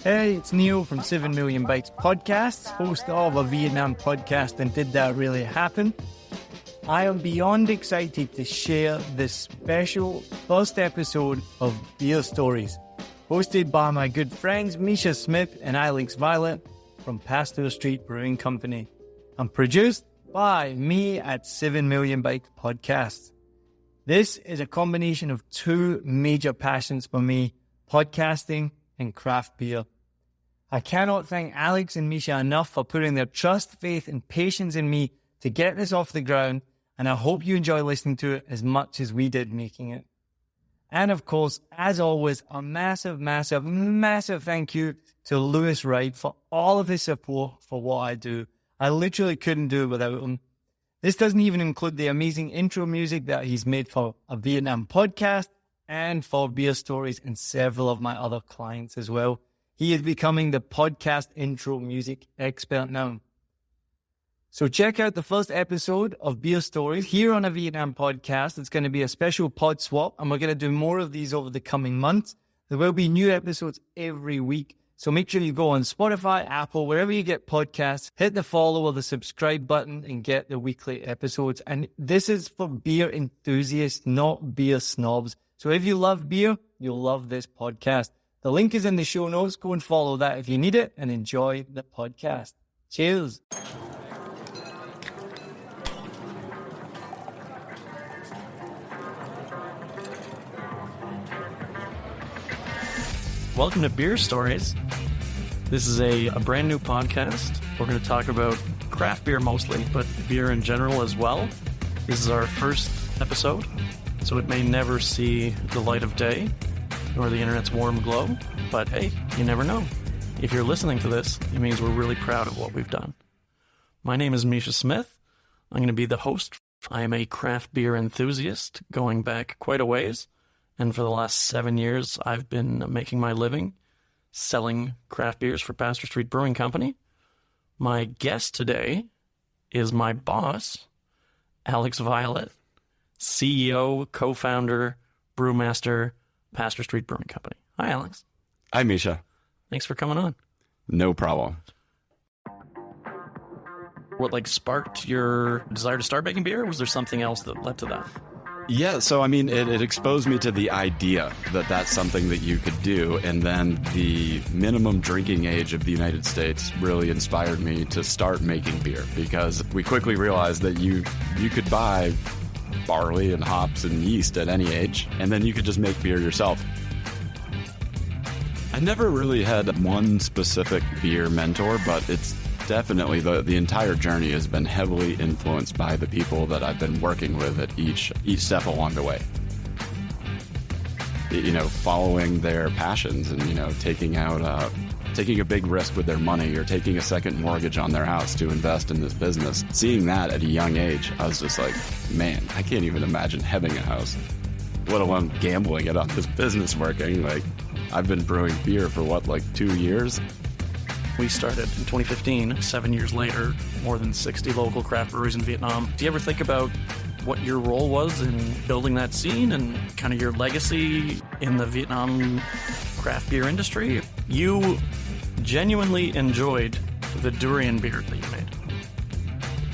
Hey, it's Neil from 7 Million Bytes Podcasts, host of a Vietnam podcast and Did That Really Happen? I am beyond excited to share this special first episode of Beer Stories, hosted by my good friends Mischa Smith and Alex Violet from Pasteur Street Brewing Company, and produced by me at 7 Million Bytes Podcasts. This is a combination of two major passions for me, podcasting and craft beer. I cannot thank Alex and Mischa enough for putting their trust, faith, and patience in me to get this off the ground, and I hope you enjoy listening to it as much as we did making it. And of course, as always, a massive thank you to Louis Wright for all of his support for what I do. I literally couldn't do it without him. This doesn't even include the amazing intro music that he's made for a Vietnam podcast and for Beer Stories and several of my other clients as well. He is becoming the podcast intro music expert now. So check out the first episode of Beer Stories here on a Vietnam podcast. It's going to be a special PodSwap, and we're going to do more of these over the coming months. There will be new episodes every week. So make sure you go on Spotify, Apple, wherever you get podcasts, hit the follow or the subscribe button and get the weekly episodes. And this is for beer enthusiasts, not beer snobs. So if you love beer, you'll love this podcast. The link is in the show notes. Go and follow that if you need it and enjoy the podcast. Cheers. Welcome to Beer Stories. This is a brand new podcast. We're going to talk about craft beer mostly, but beer in general as well. This is our first episode, so it may never see the light of day or the internet's warm glow, but hey, you never know. If you're listening to this, it means we're really proud of what we've done. My name is Mischa Smith. I'm going to be the host. I am a craft beer enthusiast going back quite a ways. And for the last 7 years, I've been making my living selling craft beers for Pasteur Street Brewing Company. My guest today is my boss, Alex Violet, CEO, co-founder, Brewmaster, Pasteur Street Brewing Company. Hi, Alex. Hi, Mischa. Thanks for coming on. No problem. What, sparked your desire to start making beer? Or was there something else that led to that? Yeah, so it exposed me to the idea that that's something that you could do, and then the minimum drinking age of the United States really inspired me to start making beer, because we quickly realized that you could buy barley and hops and yeast at any age, and then you could just make beer yourself. I never really had one specific beer mentor, but it's definitely the entire journey has been heavily influenced by the people that I've been working with at each step along the way. Following their passions and, taking a big risk with their money or taking a second mortgage on their house to invest in this business. Seeing that at a young age, I was just like, man, I can't even imagine having a house, let alone gambling it on this business working. I've been brewing beer for 2 years? We started in 2015, 7 years later, more than 60 local craft breweries in Vietnam. Do you ever think about what your role was in building that scene and kind of your legacy in the Vietnam craft beer industry? You genuinely enjoyed the durian beer that you made.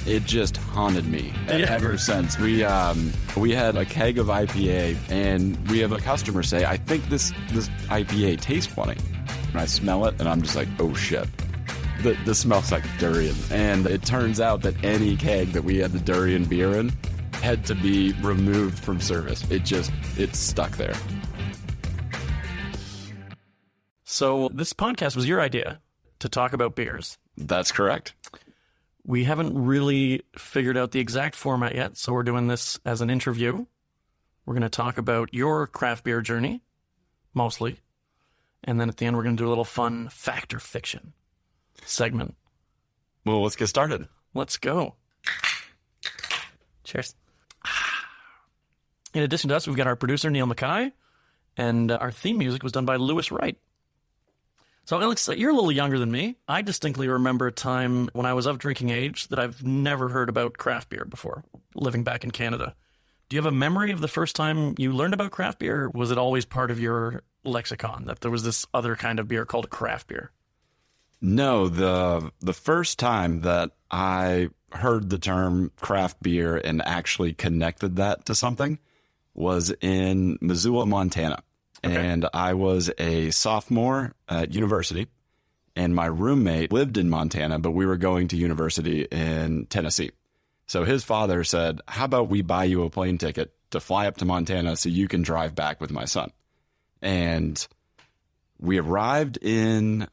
It just haunted me ever since. We had a keg of IPA, and we have a customer say, I think this IPA tastes funny. And I smell it, and I'm just like, oh shit. This smells like durian. And it turns out that any keg that we had the durian beer in had to be removed from service. It's stuck there. So this podcast was your idea to talk about beers. That's correct. We haven't really figured out the exact format yet, so we're doing this as an interview. We're going to talk about your craft beer journey, mostly. And then at the end, we're going to do a little fun fact or fiction segment. Well, let's get started. Let's go. Cheers. In addition to us, we've got our producer, Neil Mackay, and our theme music was done by Louis Wright. So, Alex, you're a little younger than me. I distinctly remember a time when I was of drinking age that I've never heard about craft beer before, living back in Canada. Do you have a memory of the first time you learned about craft beer? Or was it always part of your lexicon that there was this other kind of beer called craft beer. No, the first time that I heard the term craft beer and actually connected that to something was in Missoula, Montana. Okay. And I was a sophomore at university, and my roommate lived in Montana, but we were going to university in Tennessee. So his father said, how about we buy you a plane ticket to fly up to Montana so you can drive back with my son? And we arrived in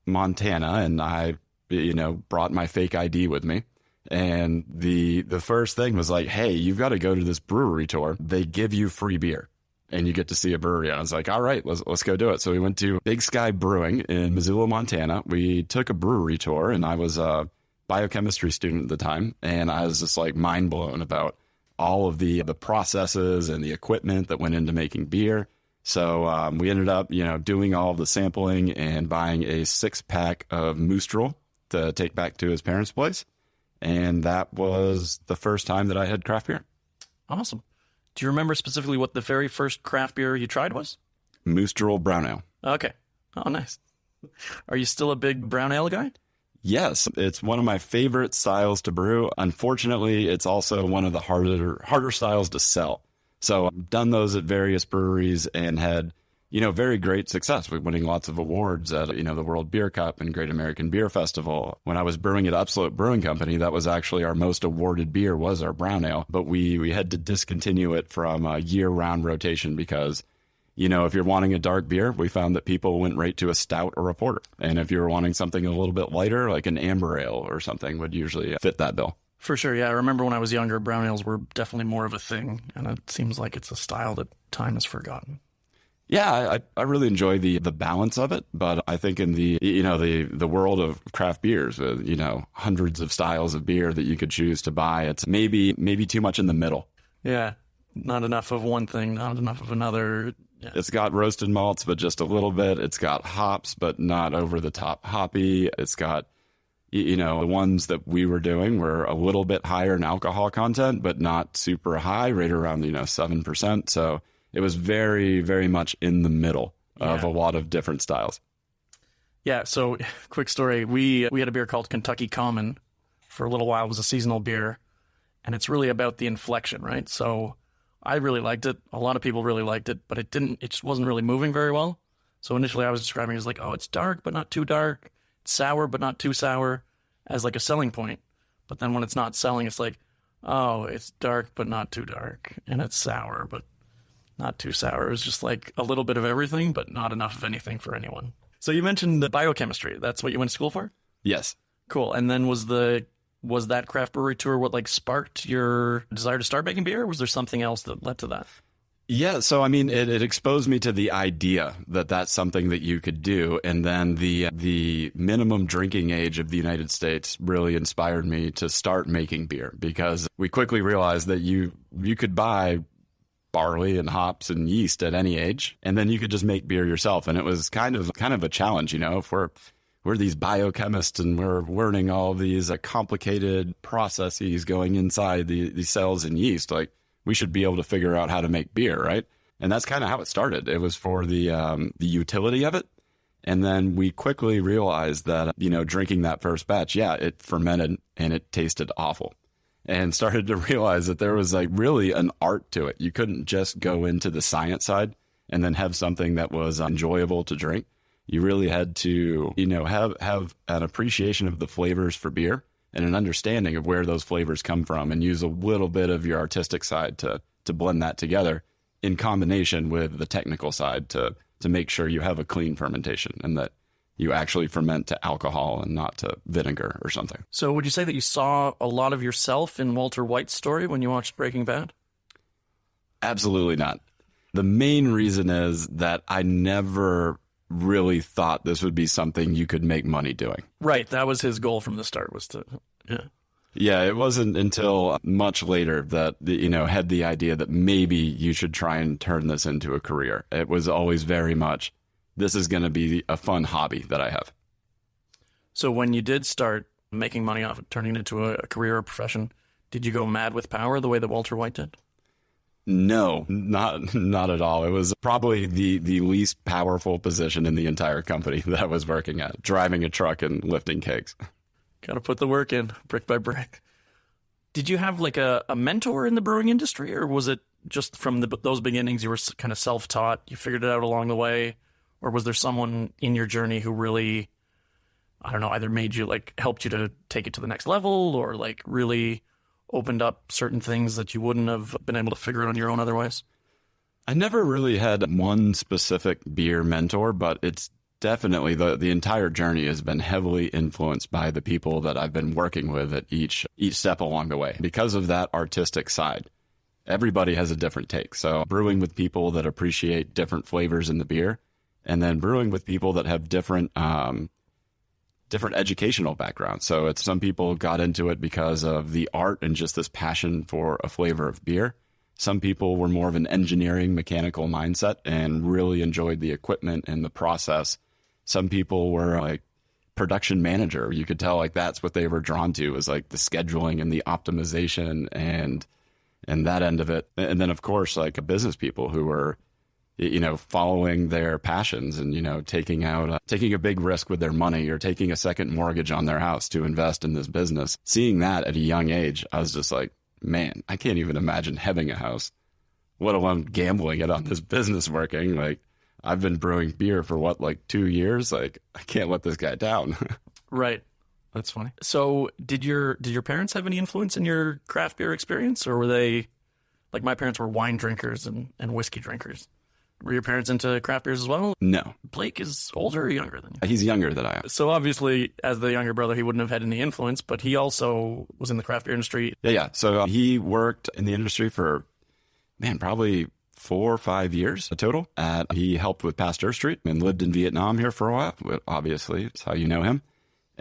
Montana, and I, brought my fake ID with me. And the first thing was like, hey, you've got to go to this brewery tour. They give you free beer and you get to see a brewery. And I was like, all right, let's go do it. So we went to Big Sky Brewing in Missoula, Montana. We took a brewery tour, and I was a biochemistry student at the time. And I was just like mind blown about all of the processes and the equipment that went into making beer. So we ended up, doing all of the sampling and buying a 6-pack of Moostrel to take back to his parents' place. And that was the first time that I had craft beer. Awesome. Do you remember specifically what the very first craft beer you tried was? Moostrel Brown Ale. Okay. Oh, nice. Are you still a big brown ale guy? Yes, it's one of my favorite styles to brew. Unfortunately, it's also one of the harder styles to sell. So I've done those at various breweries and had, very great success with winning lots of awards at, the World Beer Cup and Great American Beer Festival. When I was brewing at Upslope Brewing Company, that was actually our most awarded beer was our brown ale. But we had to discontinue it from a year-round rotation because, if you're wanting a dark beer, we found that people went right to a stout or a porter. And if you were wanting something a little bit lighter, like an amber ale or something would usually fit that bill. For sure, yeah. I remember when I was younger, brown ales were definitely more of a thing, and it seems like it's a style that time has forgotten. Yeah, I really enjoy the balance of it, but I think in the world of craft beers, with hundreds of styles of beer that you could choose to buy, it's maybe too much in the middle. Yeah, not enough of one thing, not enough of another. Yeah. It's got roasted malts, but just a little bit. It's got hops, but not over the top hoppy. It's got the ones that we were doing were a little bit higher in alcohol content, but not super high, right around 7%. So it was very, very much in the middle of a lot of different styles. Yeah, so quick story. We had a beer called Kentucky Common for a little while. It was a seasonal beer, and it's really about the inflection, right? So I really liked it. A lot of people really liked it, but it just wasn't really moving very well. So initially I was describing it as like, oh, it's dark, but not too dark. It's sour, but not too sour, as like a selling point. But then when it's not selling, it's like, oh, it's dark, but not too dark. And it's sour, but not too sour. It was just like a little bit of everything, but not enough of anything for anyone. So you mentioned the biochemistry. That's what you went to school for? Yes. Cool. And then was that craft brewery tour what like sparked your desire to start making beer? Or was there something else that led to that? Yeah, so I mean, it exposed me to the idea that that's something that you could do, and then the minimum drinking age of the United States really inspired me to start making beer, because we quickly realized that you could buy barley and hops and yeast at any age, and then you could just make beer yourself, and it was kind of a challenge, if we're these biochemists and we're learning all these complicated processes going inside these cells and yeast, like, we should be able to figure out how to make beer, right? And that's kind of how it started. It was for the utility of it. And then we quickly realized that, drinking that first batch, it fermented and it tasted awful. And started to realize that there was like really an art to it. You couldn't just go into the science side and then have something that was enjoyable to drink. You really had to, have an appreciation of the flavors for beer and an understanding of where those flavors come from, and use a little bit of your artistic side to blend that together in combination with the technical side to make sure you have a clean fermentation and that you actually ferment to alcohol and not to vinegar or something. So would you say that you saw a lot of yourself in Walter White's story when you watched Breaking Bad? Absolutely not. The main reason is that I never really thought this would be something you could make money doing. Right. That was his goal from the start, was to, yeah. Yeah, it wasn't until much later that, had the idea that maybe you should try and turn this into a career. It was always very much, this is going to be a fun hobby that I have. So when you did start making money off it, turning it into a career or profession, did you go mad with power the way that Walter White did? No, not at all. It was probably the least powerful position in the entire company that I was working at, driving a truck and lifting kegs. Got to put the work in, brick by brick. Did you have like a mentor in the brewing industry, or was it just from those beginnings you were kind of self-taught, you figured it out along the way, or was there someone in your journey who really, I don't know, either made you like, helped you to take it to the next level, or like really opened up certain things that you wouldn't have been able to figure out on your own otherwise? I never really had one specific beer mentor, but it's definitely the entire journey has been heavily influenced by the people that I've been working with at each step along the way. Because of that artistic side, everybody has a different take. So brewing with people that appreciate different flavors in the beer, and then brewing with people that have different educational backgrounds. So it's some people got into it because of the art and just this passion for a flavor of beer. Some people were more of an engineering, mechanical mindset and really enjoyed the equipment and the process. Some people were like production manager. You could tell like that's what they were drawn to, was like the scheduling and the optimization and that end of it. And then of course, like business people who were, following their passions and, taking a big risk with their money or taking a second mortgage on their house to invest in this business. Seeing that at a young age, I was just like, man, I can't even imagine having a house, let alone gambling it on this business working. Like, I've been brewing beer for 2 years? Like, I can't let this guy down. Right. That's funny. So did your parents have any influence in your craft beer experience, or were they, like my parents were wine drinkers and whiskey drinkers? Were your parents into craft beers as well? No. Blake is older or younger than you? He's younger than I am. So obviously, as the younger brother, he wouldn't have had any influence, but he also was in the craft beer industry. Yeah. So he worked in the industry for, probably 4 or 5 years total. He helped with Pasteur Street and lived in Vietnam here for a while. Obviously, it's how you know him.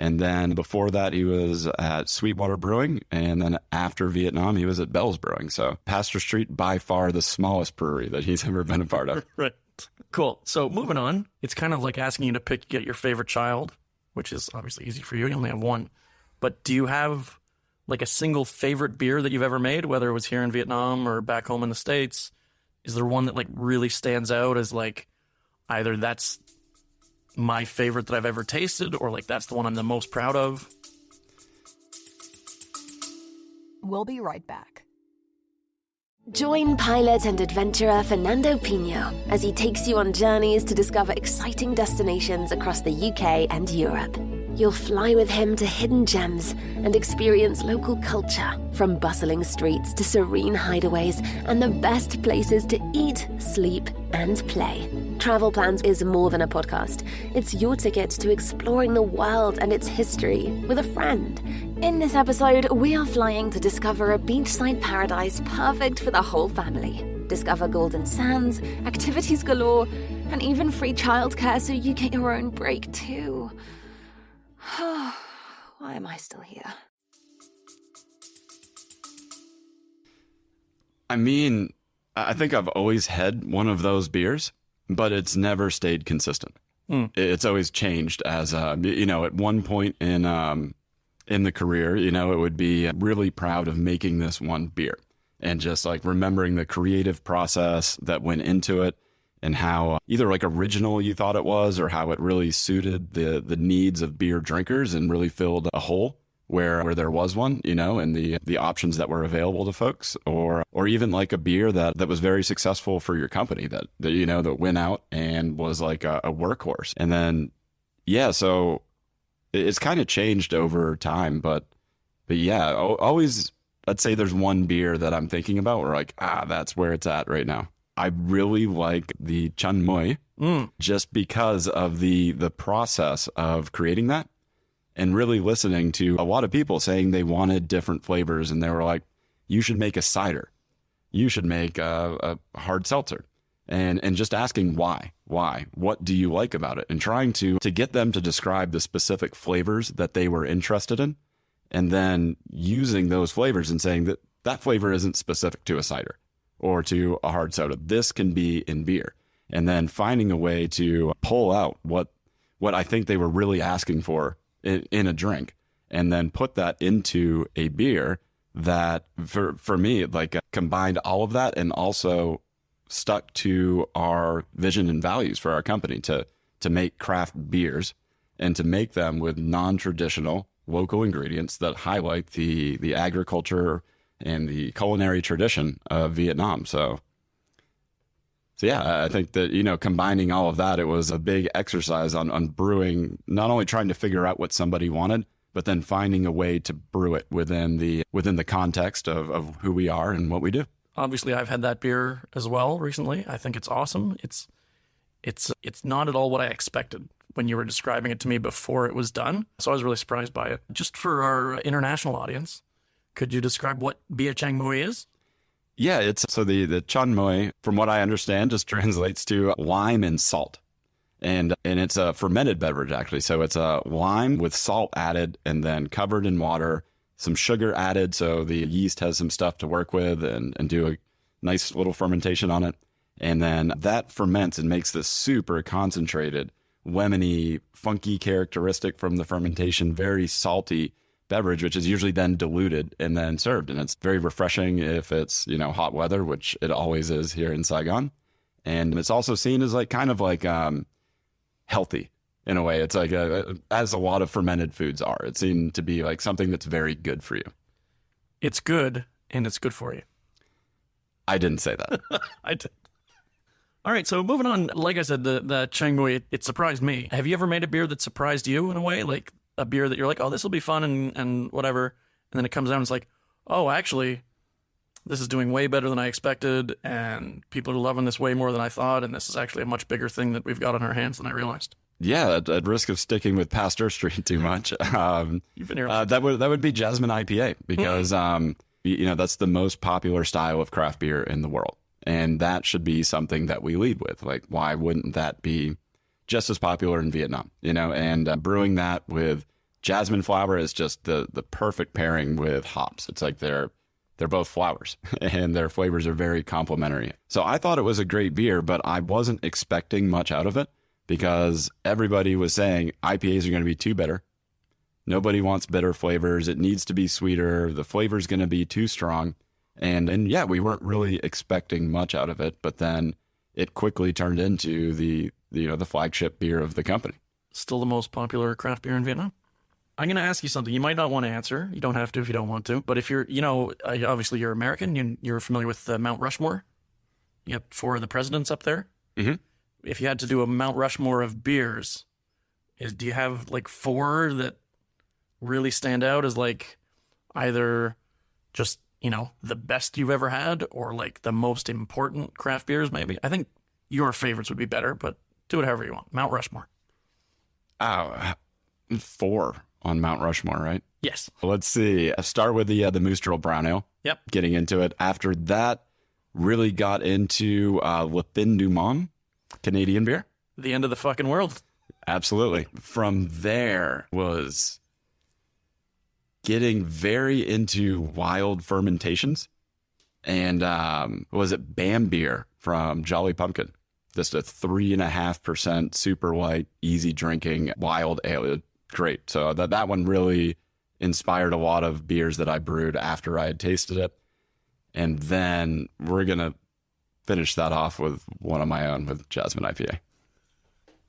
And then before that, he was at Sweetwater Brewing. And then after Vietnam, he was at Bell's Brewing. So Pasteur Street, by far the smallest brewery that he's ever been a part of. Right. Cool. So moving on, it's kind of like asking you to get your favorite child, which is obviously easy for you. You only have one. But do you have like a single favorite beer that you've ever made, whether it was here in Vietnam or back home in the States? Is there one that like really stands out as like either that's my favorite that I've ever tasted, or like that's the one I'm the most proud of? We'll be right back. Join pilot and adventurer Fernando Pino as he takes you on journeys to discover exciting destinations across the UK and Europe. You'll fly with him to hidden gems and experience local culture, from bustling streets to serene hideaways and the best places to eat, sleep, and play. Travel Plans is more than a podcast. It's your ticket to exploring the world and its history with a friend. In this episode, we are flying to discover a beachside paradise perfect for the whole family. Discover golden sands, activities galore, and even free childcare so you get your own break too. Why am I still here? I think I've always had one of those beers, but it's never stayed consistent. It's always changed as, at one point in the career, it would be really proud of making this one beer and just like remembering the creative process that went into it and how either like original you thought it was or how it really suited the needs of beer drinkers and really filled a hole where there was one, and the options that were available to folks, or even like a beer that was very successful for your company that went out and was like a workhorse. And then, so it's kind of changed over time, but yeah, always, I'd say there's one beer that I'm thinking about where like, that's where it's at right now. I really like the Chun Moi just because of the process of creating that and really listening to a lot of people saying they wanted different flavors. And they were like, you should make a cider. You should make a hard seltzer. And just asking why, what do you like about it? And trying to get them to describe the specific flavors that they were interested in. And then using those flavors and saying that flavor isn't specific to a cider or to a hard soda. This can be in beer. And then finding a way to pull out what I think they were really asking for in a drink, and then put that into a beer that for me, like combined all of that and also stuck to our vision and values for our company to make craft beers and to make them with non-traditional local ingredients that highlight the agriculture and the culinary tradition of Vietnam. So yeah, I think that, you know, combining all of that, it was a big exercise on brewing, not only trying to figure out what somebody wanted, but then finding a way to brew it within the context of who we are and what we do. Obviously, I've had that beer as well recently. I think it's awesome. It's not at all what I expected when you were describing it to me before it was done. So I was really surprised by it. Just for our international audience, could you describe what Bia Chang Mui is? Yeah, so the Chang Mui, from what I understand, just translates to lime and salt. And it's a fermented beverage, actually. So it's a lime with salt added and then covered in water, some sugar added, so the yeast has some stuff to work with and do a nice little fermentation on it. And then that ferments and makes this super concentrated, lemony, funky characteristic from the fermentation, very salty beverage, which is usually then diluted and then served. And it's very refreshing if it's, you know, hot weather, which it always is here in Saigon. And it's also seen as like kind of like healthy in a way. It's like as a lot of fermented foods are. It seemed to be like something that's very good for you. It's good, and it's good for you. I didn't say that. I did. All right, so moving on. Like I said, the Chang Mui, it surprised me. Have you ever made a beer that surprised you in a way? Like a beer that you're like, oh, this will be fun and whatever. And then it comes out and it's like, oh, actually, this is doing way better than I expected. And people are loving this way more than I thought. And this is actually a much bigger thing that we've got on our hands than I realized. Yeah, at risk of sticking with Pasteur Street too much, You've been here. that would be Jasmine IPA because you know, that's the most popular style of craft beer in the world. And that should be something that we lead with. Like, why wouldn't that be just as popular in Vietnam? You know, and brewing that with jasmine flower is just the perfect pairing with hops. It's like they're both flowers and their flavors are very complementary. So I thought it was a great beer, but I wasn't expecting much out of it because everybody was saying IPAs are going to be too bitter. Nobody wants bitter flavors. It needs to be sweeter. The flavor's going to be too strong. And yeah, we weren't really expecting much out of it, but then it quickly turned into the flagship beer of the company. Still the most popular craft beer in Vietnam. I'm going to ask you something. You might not want to answer. You don't have to if you don't want to. But if you're, you know, obviously you're American. You're familiar with Mount Rushmore. You have 4 of the presidents up there. Mm-hmm. If you had to do a Mount Rushmore of beers, do you have like 4 that really stand out as like either just, you know, the best you've ever had or like the most important craft beers maybe? I think your favorites would be better, but do it however you want. Mount Rushmore. Oh, 4 on Mount Rushmore, right? Yes. Let's see. I start with the Moose Drill Brown Ale. Yep. Getting into it. After that, really got into Le Fin du Monde, Canadian beer. The end of the fucking world. Absolutely. From there was getting very into wild fermentations. And was it Bam Beer from Jolly Pumpkin? Just a 3.5% super light, easy drinking wild ale. Great. So that one really inspired a lot of beers that I brewed after I had tasted it. And then we're going to finish that off with one of my own with Jasmine IPA.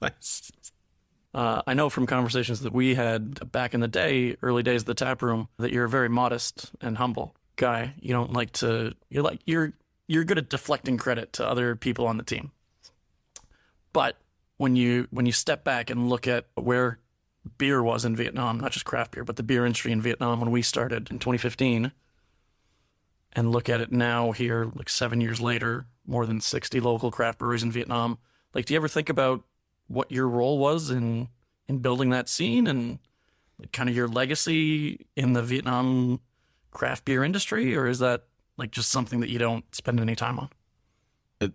Nice. I know from conversations that we had back in the day, early days of the tap room, that you're a very modest and humble guy. You don't like to, you're good at deflecting credit to other people on the team. But when you step back and look at where beer was in Vietnam, not just craft beer, but the beer industry in Vietnam when we started in 2015, and look at it now here, like 7 years later, more than 60 local craft breweries in Vietnam. Like, do you ever think about what your role was in building that scene and kind of your legacy in the Vietnam craft beer industry? Or is that like just something that you don't spend any time on?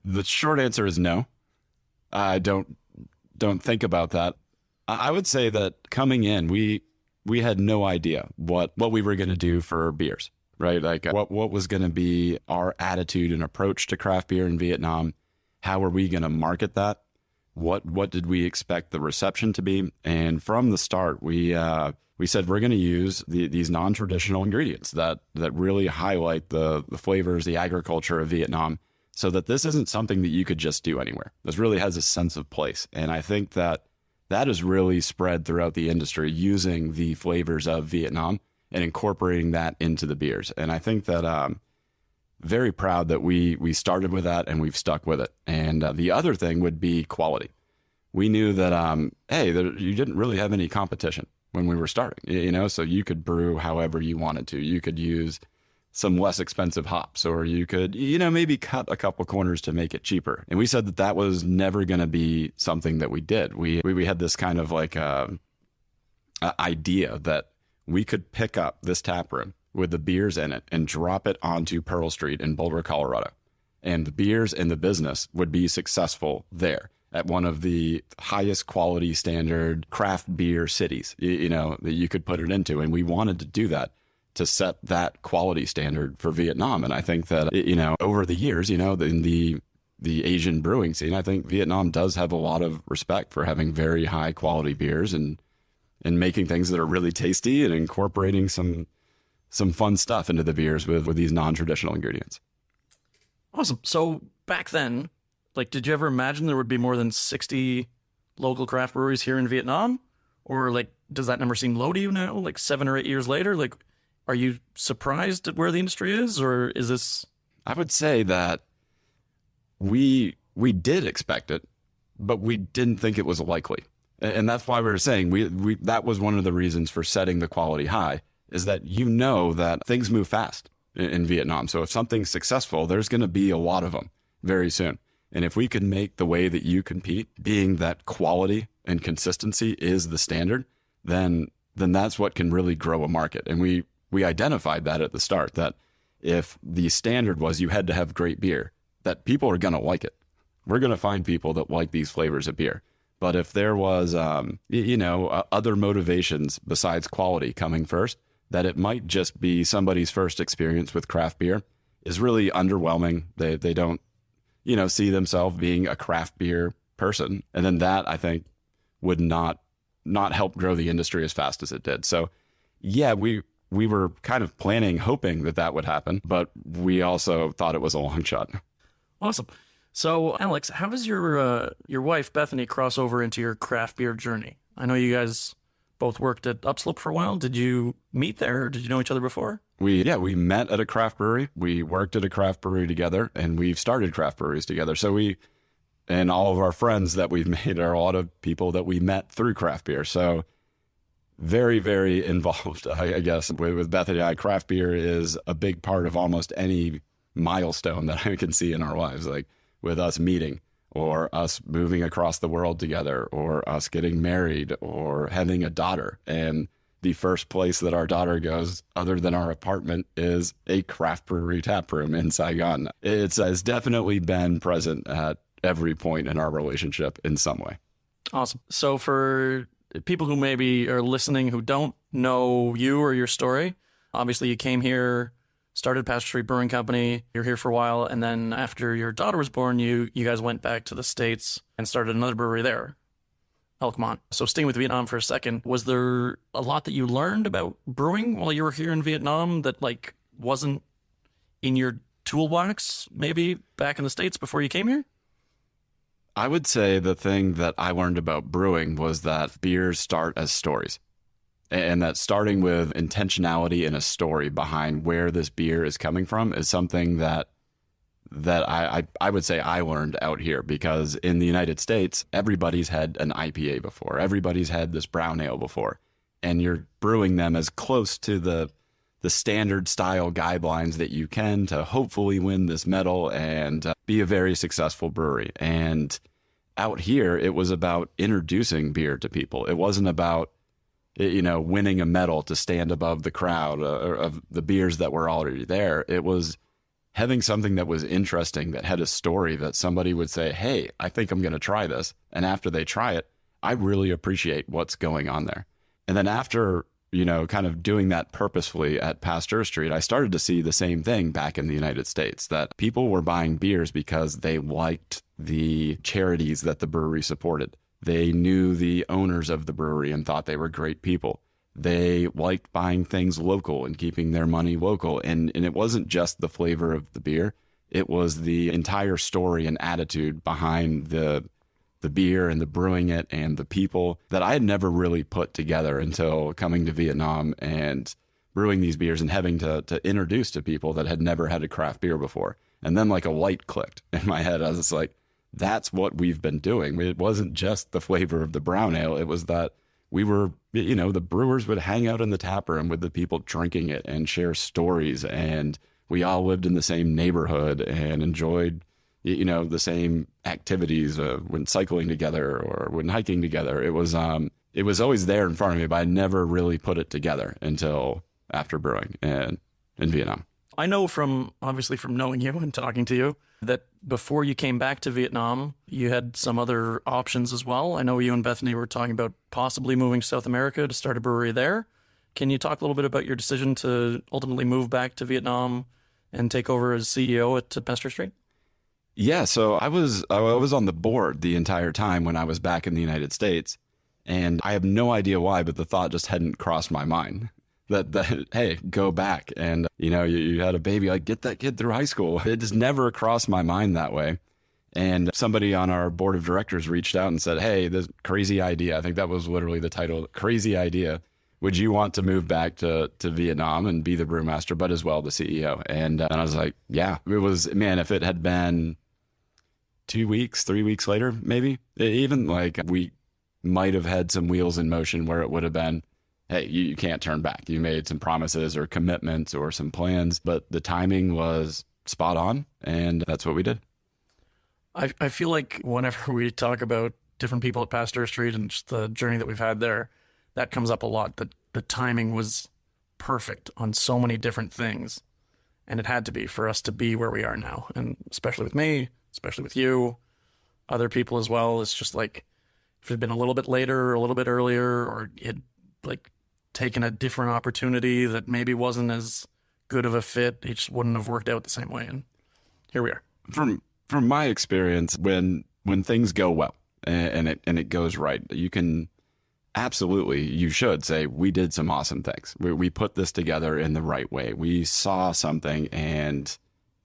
The short answer is no. I don't think about that. I would say that coming in, we had no idea what we were going to do for beers, right? Like what was going to be our attitude and approach to craft beer in Vietnam. How were we going to market that? what did we expect the reception to be? And from the start, we said we're going to use these non-traditional ingredients that really highlight the flavors, the agriculture of Vietnam, so that this isn't something that you could just do anywhere. This really has a sense of place. And I think that has really spread throughout the industry, using the flavors of Vietnam and incorporating that into the beers. And I think that very proud that we started with that and we've stuck with it. And the other thing would be quality. We knew that, you didn't really have any competition when we were starting, so you could brew however you wanted to. You could use some less expensive hops, or you could, maybe cut a couple corners to make it cheaper. And we said that was never going to be something that we did. We had this kind of like idea that we could pick up this tap room with the beers in it and drop it onto Pearl Street in Boulder, Colorado. And the beers and the business would be successful there at one of the highest quality standard craft beer cities, that you could put it into. And we wanted to do that to set that quality standard for Vietnam. And I think that, over the years, in the Asian brewing scene, I think Vietnam does have a lot of respect for having very high quality beers and making things that are really tasty and incorporating some fun stuff into the beers with these non-traditional ingredients. Awesome. So back then, did you ever imagine there would be more than 60 local craft breweries here in Vietnam? Or does that number seem low to you now, 7 or 8 years later? Are you surprised at where the industry is, or is this? I would say that we did expect it, but we didn't think it was likely. And that's why we were saying we that was one of the reasons for setting the quality high, is that that things move fast in Vietnam. So if something's successful, there's going to be a lot of them very soon. And if we could make the way that you compete being that quality and consistency is the standard, then that's what can really grow a market. And we identified that at the start, that if the standard was you had to have great beer, that people are going to like it. We're going to find people that like these flavors of beer. But if there was, other motivations besides quality coming first, that it might just be somebody's first experience with craft beer is really underwhelming. They don't, see themselves being a craft beer person. And then that, I think, would not help grow the industry as fast as it did. So yeah, we were kind of hoping that would happen, but we also thought it was a long shot. Awesome. So Alex, how does your wife, Bethany, cross over into your craft beer journey? I know you guys both worked at Upslope for a while. Did you meet there, or did you know each other before? We met at a craft brewery. We worked at a craft brewery together, and we've started craft breweries together. So and all of our friends that we've made are a lot of people that we met through craft beer. So very, very involved, I guess, with Bethany and I. Craft beer is a big part of almost any milestone that I can see in our lives, with us meeting, or us moving across the world together, or us getting married, or having a daughter. And the first place that our daughter goes, other than our apartment, is a craft brewery tap room in Saigon. It's definitely been present at every point in our relationship in some way. Awesome. So for people who maybe are listening who don't know you or your story, obviously you came here, started Pasteur Street Brewing Company. You're here for a while, and then after your daughter was born, you guys went back to the States and started another brewery there, Elkmont. So staying with Vietnam for a second, was there a lot that you learned about brewing while you were here in Vietnam that wasn't in your toolbox maybe back in the States before you came here? I would say the thing that I learned about brewing was that beers start as stories. And that starting with intentionality and a story behind where this beer is coming from is something that I would say I learned out here, because in the United States, everybody's had an IPA before. Everybody's had this brown ale before. And you're brewing them as close to the standard style guidelines that you can to hopefully win this medal and be a very successful brewery. And out here, it was about introducing beer to people. It wasn't about winning a medal to stand above the crowd of the beers that were already there. It was having something that was interesting, that had a story, that somebody would say, hey, I think I'm going to try this. And after they try it, I really appreciate what's going on there. And then after, kind of doing that purposefully at Pasteur Street, I started to see the same thing back in the United States, that people were buying beers because they liked the charities that the brewery supported. They knew the owners of the brewery and thought they were great people. They liked buying things local and keeping their money local. And it wasn't just the flavor of the beer. It was the entire story and attitude behind the beer and the brewing it and the people that I had never really put together until coming to Vietnam and brewing these beers and having to introduce to people that had never had a craft beer before. And then like a light clicked in my head. I was just like, that's what we've been doing. It wasn't just the flavor of the brown ale. It was that we were, the brewers would hang out in the tap room with the people drinking it and share stories. And we all lived in the same neighborhood and enjoyed, the same activities when cycling together or when hiking together. It was always there in front of me, but I never really put it together until after brewing and in Vietnam. I know obviously from knowing you and talking to you, that before you came back to Vietnam, you had some other options as well. I know you and Bethany were talking about possibly moving to South America to start a brewery there. Can you talk a little bit about your decision to ultimately move back to Vietnam and take over as CEO at Pasteur Street? Yeah, so I was on the board the entire time when I was back in the United States, and I have no idea why, but the thought just hadn't crossed my mind that hey, go back and you had a baby, like get that kid through high school. It just never crossed my mind that way. And somebody on our board of directors reached out and said, hey, this crazy idea. I think that was literally the title, crazy idea. Would you want to move back to Vietnam and be the brewmaster, but as well the CEO? And I was like, yeah. It was, man, if it had been 2 weeks, 3 weeks later, maybe even like we might have had some wheels in motion where it would have been, hey, you can't turn back. You made some promises or commitments or some plans, but the timing was spot on, and that's what we did. I feel like whenever we talk about different people at Pasteur Street and just the journey that we've had there, that comes up a lot, that the timing was perfect on so many different things. And it had to be for us to be where we are now. And especially with me, especially with you, other people as well. It's just like, if it had been a little bit later or a little bit earlier, or it like taken a different opportunity that maybe wasn't as good of a fit, it just wouldn't have worked out the same way. And here we are. From my experience, when things go well and it goes right, you can absolutely, you should say, we did some awesome things. We put this together in the right way. We saw something and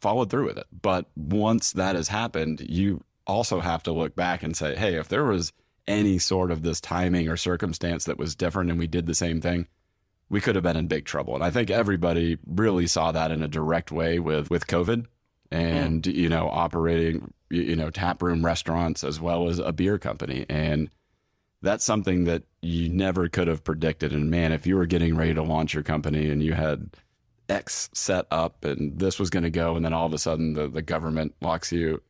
followed through with it. But once that has happened, you also have to look back and say, hey, if there was any sort of this timing or circumstance that was different and we did the same thing, we could have been in big trouble. And I think everybody really saw that in a direct way with COVID and, operating, tap room restaurants as well as a beer company. And that's something that you never could have predicted. And man, if you were getting ready to launch your company and you had X set up and this was going to go, and then all of a sudden the government locks you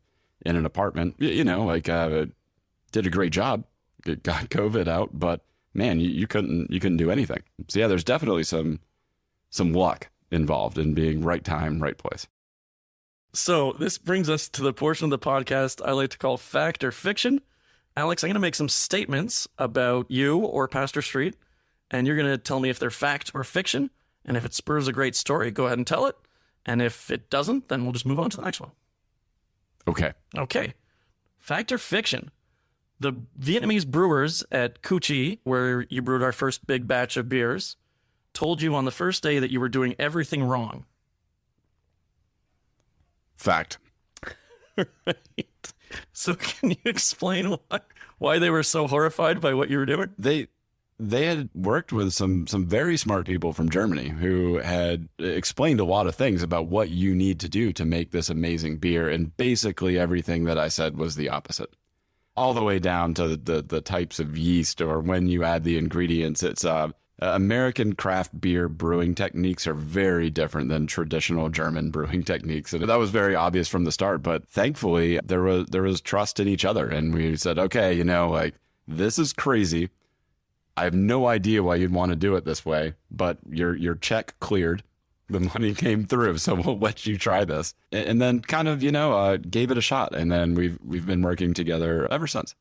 in an apartment, did a great job. It got COVID out, but man, you couldn't do anything. So yeah, there's definitely some luck involved in being right time, right place. So this brings us to the portion of the podcast I like to call fact or fiction. Alex, I'm going to make some statements about you or Pasteur Street, and you're going to tell me if they're fact or fiction. And if it spurs a great story, go ahead and tell it. And if it doesn't, then we'll just move on to the next one. Okay. Fact or fiction? The Vietnamese brewers at Cu Chi, where you brewed our first big batch of beers, told you on the first day that you were doing everything wrong. Fact. Right. So can you explain why they were so horrified by what you were doing? They had worked with some very smart people from Germany who had explained a lot of things about what you need to do to make this amazing beer. And basically everything that I said was the opposite. All the way down to the types of yeast or when you add the ingredients. It's American craft beer brewing techniques are very different than traditional German brewing techniques. And that was very obvious from the start. But thankfully, there was trust in each other. And we said, okay, this is crazy. I have no idea why you'd want to do it this way, but your check cleared. The money came through, so we'll let you try this. And then kind of, gave it a shot. And then we've been working together ever since.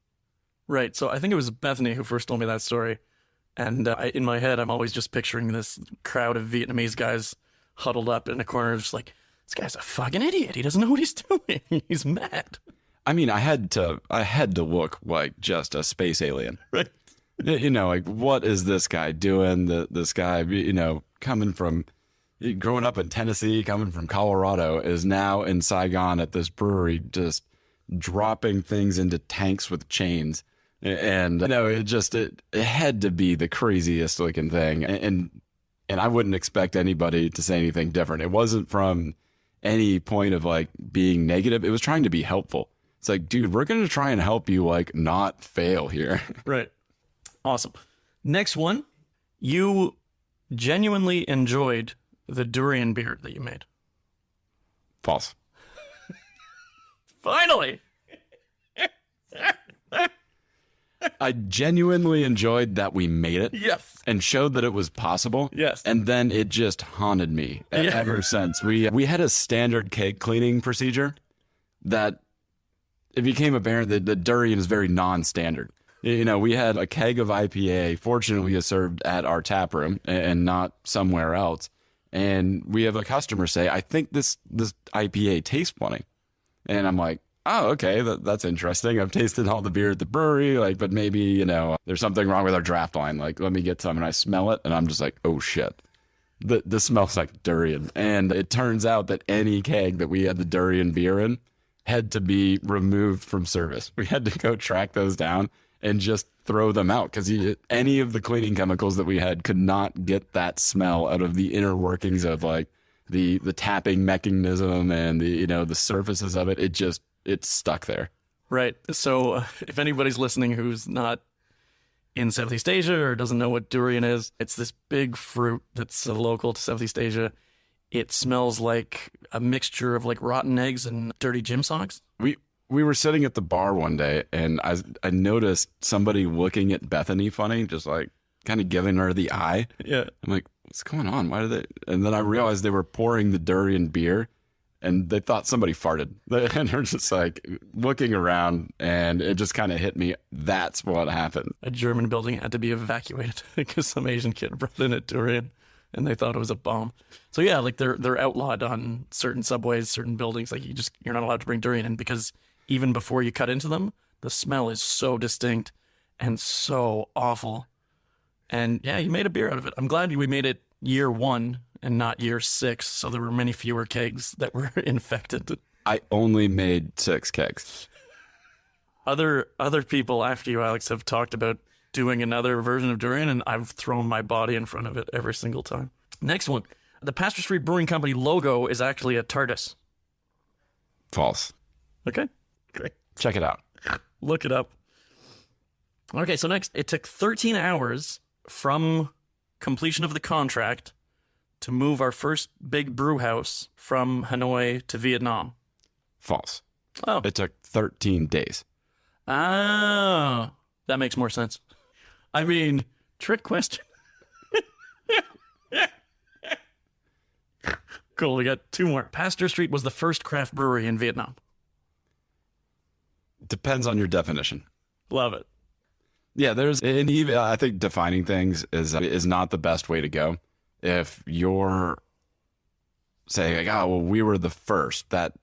Right. So I think it was Bethany who first told me that story. And in my head, I'm always just picturing this crowd of Vietnamese guys huddled up in a corner, just like, this guy's a fucking idiot. He doesn't know what he's doing. He's mad. I mean, I had to look like just a space alien. Right. You know, like, what is this guy doing? This guy, you know, growing up in Tennessee, coming from Colorado, is now in Saigon at this brewery, just dropping things into tanks with chains. And, you know, it had to be the craziest looking thing. And I wouldn't expect anybody to say anything different. It wasn't from any point of like being negative. It was trying to be helpful. It's like, dude, we're going to try and help you like not fail here. Right. Awesome. Next one. You genuinely enjoyed the durian beer that you made. False. Finally. I genuinely enjoyed that we made it. Yes. And showed that it was possible. Yes. And then it just haunted me ever since. We had a standard keg cleaning procedure that it became apparent that the durian is very non-standard. You know, we had a keg of IPA, fortunately is served at our tap room and not somewhere else. And we have a customer say, I think this IPA tastes funny. And I'm like, oh, okay, that's interesting. I've tasted all the beer at the brewery, like, but maybe, you know, there's something wrong with our draft line. Like, let me get some. And I smell it, and I'm just like, oh, shit. This smells like durian. And it turns out that any keg that we had the durian beer in had to be removed from service. We had to go track those down and just throw them out because any of the cleaning chemicals that we had could not get that smell out of the inner workings of like the tapping mechanism and the surfaces of it. It's stuck there. Right. So if anybody's listening who's not in Southeast Asia or doesn't know what durian is, it's this big fruit that's local to Southeast Asia. It smells like a mixture of like rotten eggs and dirty gym socks. We were sitting at the bar one day and I noticed somebody looking at Bethany funny, just like kind of giving her the eye. Yeah. I'm like, what's going on? Why did they? And then I realized they were pouring the durian beer and they thought somebody farted. And they're just like looking around and it just kind of hit me. That's what happened. A German building had to be evacuated because some Asian kid brought in a durian and they thought it was a bomb. So yeah, like they're outlawed on certain subways, certain buildings. Like you're not allowed to bring durian in because even before you cut into them, the smell is so distinct and so awful. And yeah, you made a beer out of it. I'm glad we made it year 1 and not year 6, so there were many fewer kegs that were infected. I only made 6 kegs. Other people after you, Alex, have talked about doing another version of durian, and I've thrown my body in front of it every single time. Next one. The Pasteur Street Brewing Company logo is actually a TARDIS. False. Okay, great. Check it out. Look it up. Okay, so next, it took 13 hours from completion of the contract to move our first big brew house from Hanoi to Vietnam. False. Oh. It took 13 days. Oh, that makes more sense. I mean, trick question. Cool, we got 2 more. Pasteur Street was the first craft brewery in Vietnam. Depends on your definition. Love it. Yeah, I think defining things is not the best way to go. If you're saying like, oh, well, we were the first, that's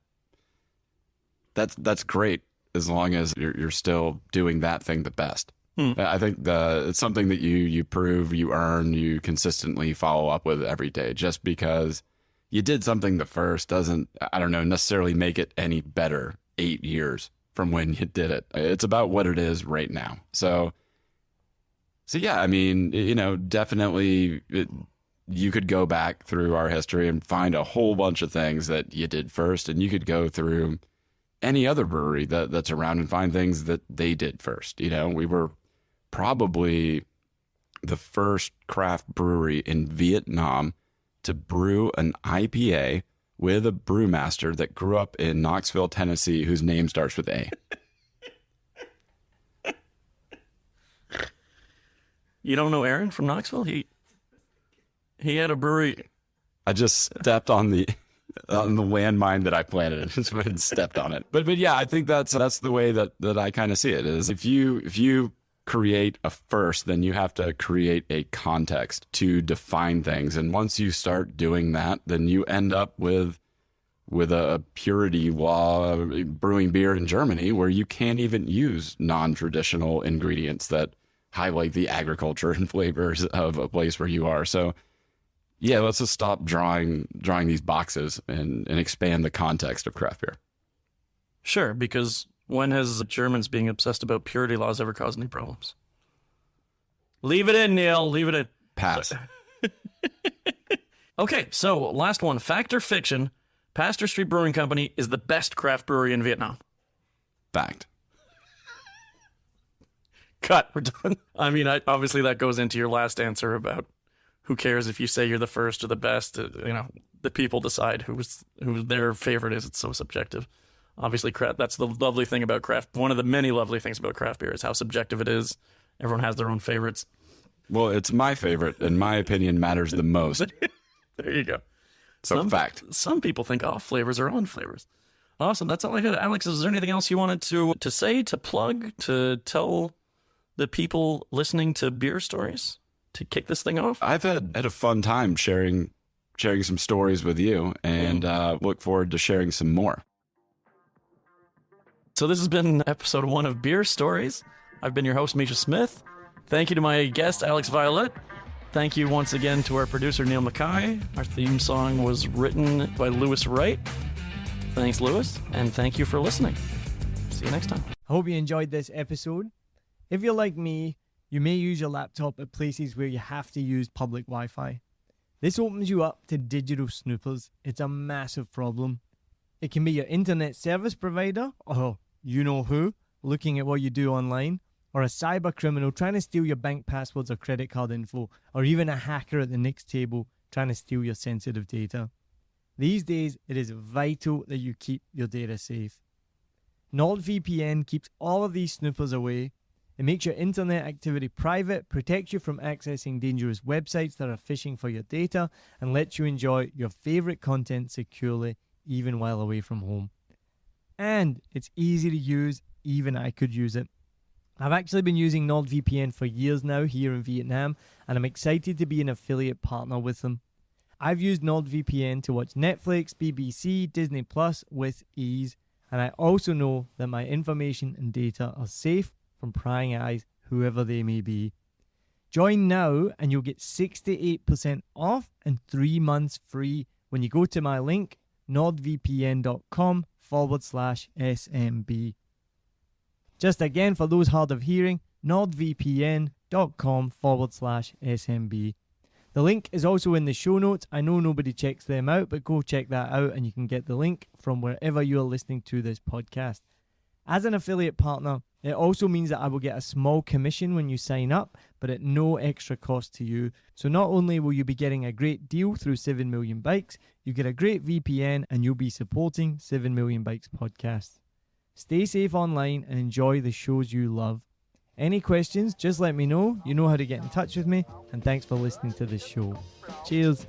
great as long as you're still doing that thing the best. I think it's something that you prove, you earn, you consistently follow up with every day. Just because you did something the first doesn't, I don't know, necessarily make it any better 8 years from when you did it. It's about what it is right now. So yeah, I mean, definitely you could go back through our history and find a whole bunch of things that you did first, and you could go through any other brewery that's around and find things that they did first. We were probably the first craft brewery in Vietnam to brew an IPA with a brewmaster that grew up in Knoxville, Tennessee, whose name starts with A. You don't know Aaron from Knoxville? He had a brewery. I just stepped on the landmine that I planted and just went and stepped on it. But yeah, I think that's the way that I kind of see it is if you create a first, then you have to create a context to define things. And once you start doing that, then you end up with with a purity law brewing beer in Germany where you can't even use non-traditional ingredients that highlight the agriculture and flavors of a place where you are. So yeah, let's just stop drawing these boxes and expand the context of craft beer. Sure, because when has Germans being obsessed about purity laws ever caused any problems? Leave it in, Neil. Leave it in. Pass. Okay, so last one. Fact or fiction, Pasteur Street Brewing Company is the best craft brewery in Vietnam. Fact. Cut. We're done. I mean, obviously that goes into your last answer about who cares if you say you're the first or the best. The people decide who their favorite is. It's so subjective. Obviously, that's the lovely thing about craft. One of the many lovely things about craft beer is how subjective it is. Everyone has their own favorites. Well, it's my favorite, and my opinion matters the most. There you go. So, fact. Some people think off flavors are on flavors. Awesome. That's all I got. Alex, is there anything else you wanted to say, to plug, to tell the people listening to beer stories to kick this thing off? I've had a fun time sharing some stories with you, and look forward to sharing some more. So this has been episode 1 of Beer Stories. I've been your host, Mischa Smith. Thank you to my guest, Alex Violet. Thank you once again to our producer, Neil Mackay. Our theme song was written by Louis Wright. Thanks, Louis, and thank you for listening. See you next time. I hope you enjoyed this episode. If you're like me, you may use your laptop at places where you have to use public Wi-Fi. This opens you up to digital snoopers. It's a massive problem. It can be your internet service provider, or you know who, looking at what you do online, or a cyber criminal trying to steal your bank passwords or credit card info, or even a hacker at the next table trying to steal your sensitive data. These days, it is vital that you keep your data safe. NordVPN keeps all of these snoopers away. It makes your internet activity private, protects you from accessing dangerous websites that are phishing for your data, and lets you enjoy your favorite content securely, even while away from home. And it's easy to use, even I could use it. I've actually been using NordVPN for years now here in Vietnam, and I'm excited to be an affiliate partner with them. I've used NordVPN to watch Netflix, BBC, Disney Plus with ease, and I also know that my information and data are safe from prying eyes, whoever they may be. Join now and you'll get 68% off and 3 months free when you go to my link, nordvpn.com/SMB. Just again, for those hard of hearing, nordvpn.com/SMB. The link is also in the show notes. I know nobody checks them out, but go check that out and you can get the link from wherever you're listening to this podcast. As an affiliate partner, it also means that I will get a small commission when you sign up, but at no extra cost to you. So not only will you be getting a great deal through 7 Million Bikes, you get a great VPN and you'll be supporting 7 Million Bikes podcast. Stay safe online and enjoy the shows you love. Any questions, just let me know. You know how to get in touch with me. And thanks for listening to this show. Cheers.